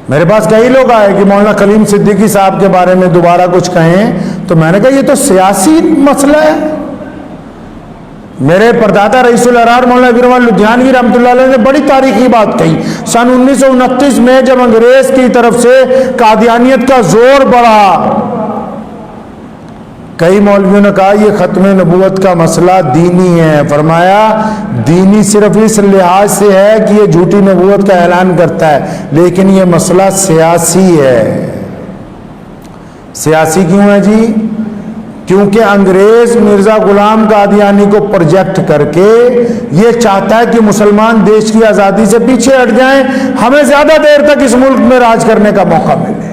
मेरे पास कई लोग आए कि मौलाना कलीम सिद्दीकी साहब के बारे में दोबारा कुछ कहें, तो मैंने कहा ये तो सियासी मसला है। मेरे परदादा रईसुल अरार मौलाना वीरवाल लुधियानवी रहमतुल्लाह अलैह ने बड़ी तारीखी बात कही। सन 1929 में जब अंग्रेज की तरफ से कादियानियत का जोर बढ़ा, कई मौलवियों ने कहा यह खत्म नबूवत का मसला दीनी है। फरमाया दीनी सिर्फ इस लिहाज से है कि यह झूठी नबूवत का ऐलान करता है, लेकिन यह मसला सियासी है। सियासी क्यों है जी? क्योंकि अंग्रेज मिर्जा गुलाम कादियानी को प्रोजेक्ट करके ये चाहता है कि मुसलमान देश की आजादी से पीछे हट जाएं, हमें ज्यादा देर तक इस मुल्क में राज करने का मौका मिले।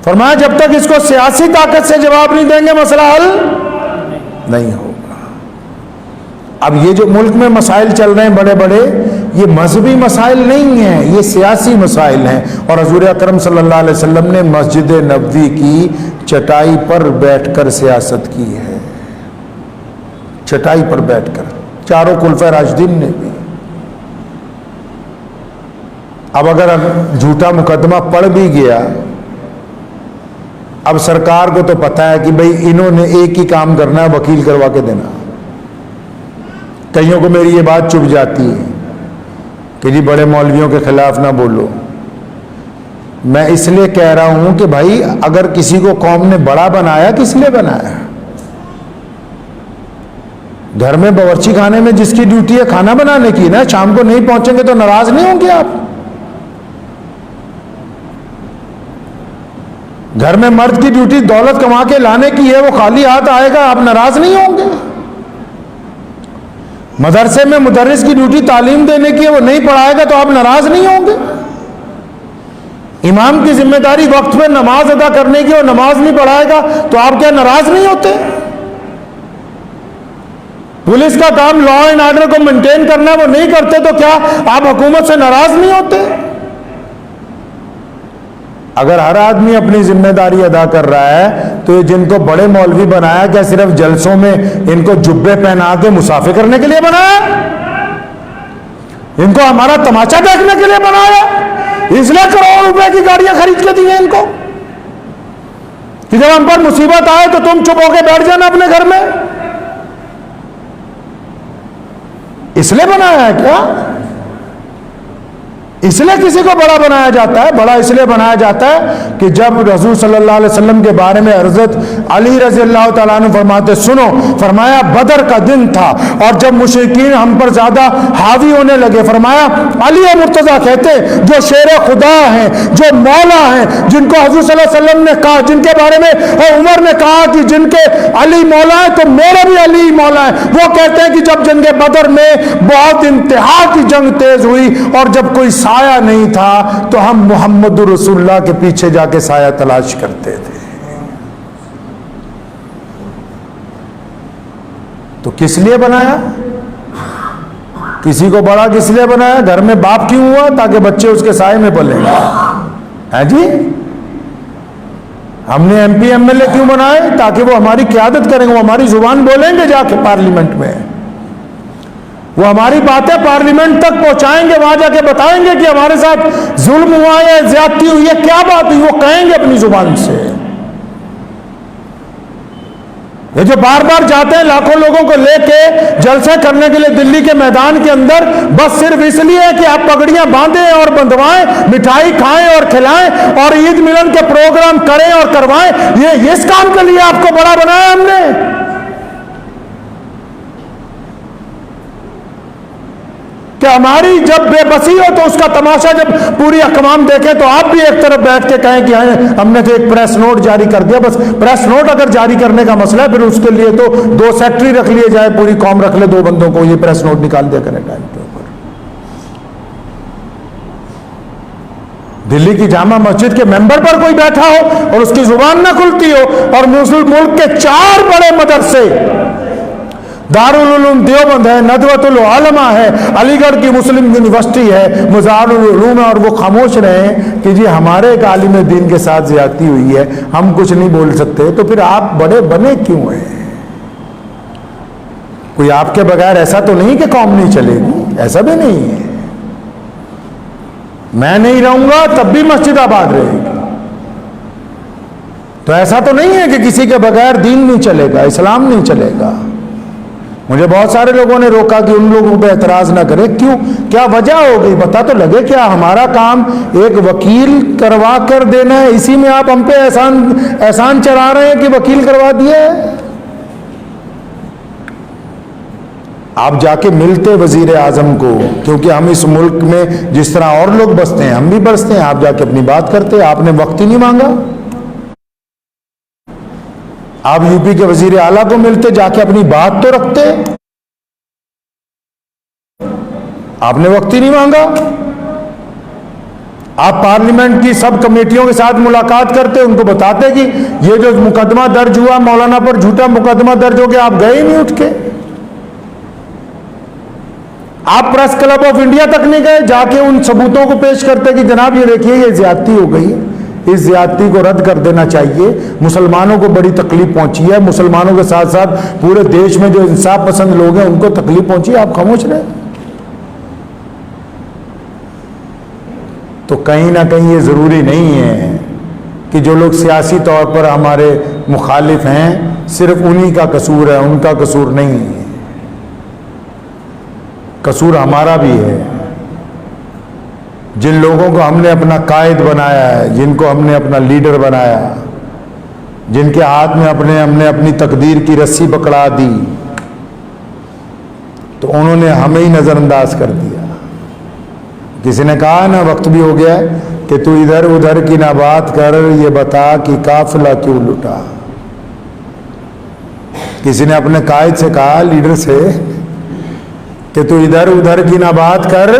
फरमाया जब तक इसको सियासी ताकत से जवाब नहीं देंगे मसला हल नहीं होगा। अब ये जो मुल्क में मसाइल चल रहे हैं बड़े बड़े, ये मजहबी मसाइल नहीं हैं, ये सियासी मसाइल हैं। और हजूर अकरम सल्लल्लाहु अलैहि वसल्लम ने मस्जिद नबवी की चटाई पर बैठकर सियासत की है, चटाई पर बैठकर, चारों खुलफा राशिदीन ने भी। अब अगर झूठा मुकदमा पड़ भी गया, अब सरकार को तो पता है कि भाई इन्होंने एक ही काम करना है, वकील करवा के देना। कईयों को मेरी ये बात चुभ जाती है कि जी बड़े मौलवियों के खिलाफ ना बोलो। मैं इसलिए कह रहा हूं कि भाई अगर किसी को कौम ने बड़ा बनाया, किस लिए बनाया? घर में बावर्ची खाने में जिसकी ड्यूटी है खाना बनाने की ना, शाम को नहीं पहुंचेंगे तो नाराज नहीं होंगे आप? घर में मर्द की ड्यूटी दौलत कमा के लाने की है, वो खाली हाथ आएगा, आप नाराज नहीं होंगे? मदरसे में मुदर्रिस की ड्यूटी तालीम देने की है, वो नहीं पढ़ाएगा तो आप नाराज नहीं होंगे? इमाम की जिम्मेदारी वक्त पे नमाज अदा करने की, और नमाज नहीं पढ़ाएगा तो आप क्या नाराज नहीं होते? पुलिस का काम लॉ एंड ऑर्डर को मेंटेन करना है, वो नहीं करते तो क्या आप हुकूमत से नाराज नहीं होते? अगर हर आदमी अपनी जिम्मेदारी अदा कर रहा है तो ये जिनको बड़े मौलवी बनाया, क्या सिर्फ जलसों में इनको जुब्बे पहना के मुसाफिर करने के लिए बनाया? इनको हमारा तमाचा देखने के लिए बनाया? इसलिए करोड़ रुपए की गाड़ियां खरीद के दी हैं इनको कि जब हम पर मुसीबत आए तो तुम चुप होकर बैठ जाना अपने घर में? इसलिए बनाया है क्या? इसलिए किसी को बड़ा बनाया जाता है? बड़ा इसलिए बनाया जाता है कि जब रसूल सल्लल्लाहु अलैहि वसल्लम के बारे में हज़रत अली रज़ी अल्लाह तआला अन्हु फरमाते, सुनो, फरमाया बदर का दिन था और जब मुशरिकीन हम पर ज्यादा हावी होने लगे, फरमाया अली और मुर्तजा कहते जो शेर खुदा हैं, जो मौला हैं, जिनको हज़रत सल्लल्लाहु अलैहि वसल्लम ने कहा, जिनके बारे में और उमर ने कहा कि जिनके अली मौला है तो मेरे भी अली मौला है, वो कहते हैं कि जब जंग बदर में बहुत इंतहा की जंग तेज हुई और जब कोई साया नहीं था तो हम मोहम्मद रसूलुल्लाह के पीछे जाके साया तलाश करते थे। तो किस लिए बनाया? किसी को बड़ा किस लिए बनाया? घर में बाप क्यों हुआ? ताकि बच्चे उसके साए में पलेंगे। है जी? हमने एमपी एमएलए क्यों बनाए? ताकि वो हमारी क़यादत करेंगे, वो हमारी जुबान बोलेंगे जाके पार्लियामेंट में, वो हमारी बातें पार्लियामेंट तक पहुंचाएंगे, वहां जाके बताएंगे कि हमारे साथ जुल्म हुआ है, ज्यादती हुई है, क्या बात हुई, वो कहेंगे अपनी जुबान से। ये जो बार बार जाते हैं लाखों लोगों को लेके जलसे करने के लिए दिल्ली के मैदान के अंदर, बस सिर्फ इसलिए कि आप पगड़ियां बांधें और बंधवाएं, मिठाई खाएं और खिलाएं और ईद मिलन के प्रोग्राम करें और करवाएं, ये इस काम के लिए आपको बड़ा बनाया हमने? कि हमारी जब बेबसी हो तो उसका तमाशा जब पूरी अकवाम देखे तो आप भी एक तरफ बैठ के कहें कि हमने तो एक प्रेस नोट जारी कर दिया। बस प्रेस नोट अगर जारी करने का मसला है, फिर उसके लिए तो 2 सेक्रेटरी रख लिए जाए, पूरी कौम रख ले 2 बंदों को, ये प्रेस नोट निकाल दिया करें टाइम के ऊपर। दिल्ली की जामा मस्जिद के मेंबर पर कोई बैठा हो और उसकी जुबान ना खुलती हो, और मुल्क के 4 बड़े मदरसे, दारुल उलूम देवबंद है, नदवतुल उलमा है, अलीगढ़ की मुस्लिम यूनिवर्सिटी है, मुजारुल उलूम है, और वो खामोश रहे कि जी हमारे एक आलिम दीन के साथ ज्यादती हुई है, हम कुछ नहीं बोल सकते, तो फिर आप बड़े बने क्यों हैं? कोई आपके बगैर ऐसा तो नहीं कि कौम नहीं चलेगी, ऐसा भी नहीं है। मैं नहीं रहूंगा तब भी मस्जिद आबाद रहेगी। तो ऐसा तो नहीं है कि किसी के बगैर दीन नहीं चलेगा, इस्लाम नहीं चलेगा। मुझे बहुत सारे लोगों ने रोका कि उन लोगों पे एतराज ना करे। क्यों, क्या वजह हो गई, बता तो लगे। क्या हमारा काम एक वकील करवा कर देना है, इसी में आप हम पे एहसान चढ़ा रहे हैं कि वकील करवा दिए? आप जाके मिलते वजीर आजम को, क्योंकि हम इस मुल्क में जिस तरह और लोग बसते हैं हम भी बसते हैं। आप जाके अपनी बात करते, आपने वक्त ही नहीं मांगा। आप यूपी के वजीर आला को मिलते, जाके अपनी बात तो रखते, आपने वक्त ही नहीं मांगा। आप पार्लियामेंट की सब कमेटियों के साथ मुलाकात करते, उनको बताते कि ये जो मुकदमा दर्ज हुआ मौलाना पर, झूठा मुकदमा दर्ज हो गया, आप गए नहीं उठ के। आप प्रेस क्लब ऑफ इंडिया तक नहीं गए, जाके उन सबूतों को पेश करते कि जनाब ये देखिए ये ज्यादती हो गई, इस ज्यादती को रद्द कर देना चाहिए, मुसलमानों को बड़ी तकलीफ पहुंची है, मुसलमानों के साथ साथ पूरे देश में जो इंसाफ पसंद लोग हैं उनको तकलीफ पहुंची है, आप खामोश रहे। तो कहीं ना कहीं ये जरूरी नहीं है कि जो लोग सियासी तौर पर हमारे मुखालिफ हैं सिर्फ उन्हीं का कसूर है, उनका कसूर नहीं है। कसूर हमारा भी है। जिन लोगों को हमने अपना कायद बनाया है, जिनको हमने अपना लीडर बनाया, जिनके हाथ में हमने अपनी तकदीर की रस्सी पकड़ा दी, तो उन्होंने हमें ही नजरअंदाज कर दिया। किसी ने कहा ना, वक्त भी हो गया कि तू इधर उधर की ना बात कर, ये बता कि काफिला क्यों लुटा। किसी ने अपने कायद से कहा, लीडर से, कि तू इधर उधर की ना बात कर,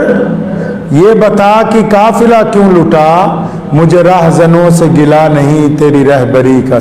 ये बता कि काफिला क्यों लुटा। मुझे राहजनों से गिला नहीं, तेरी रहबरी का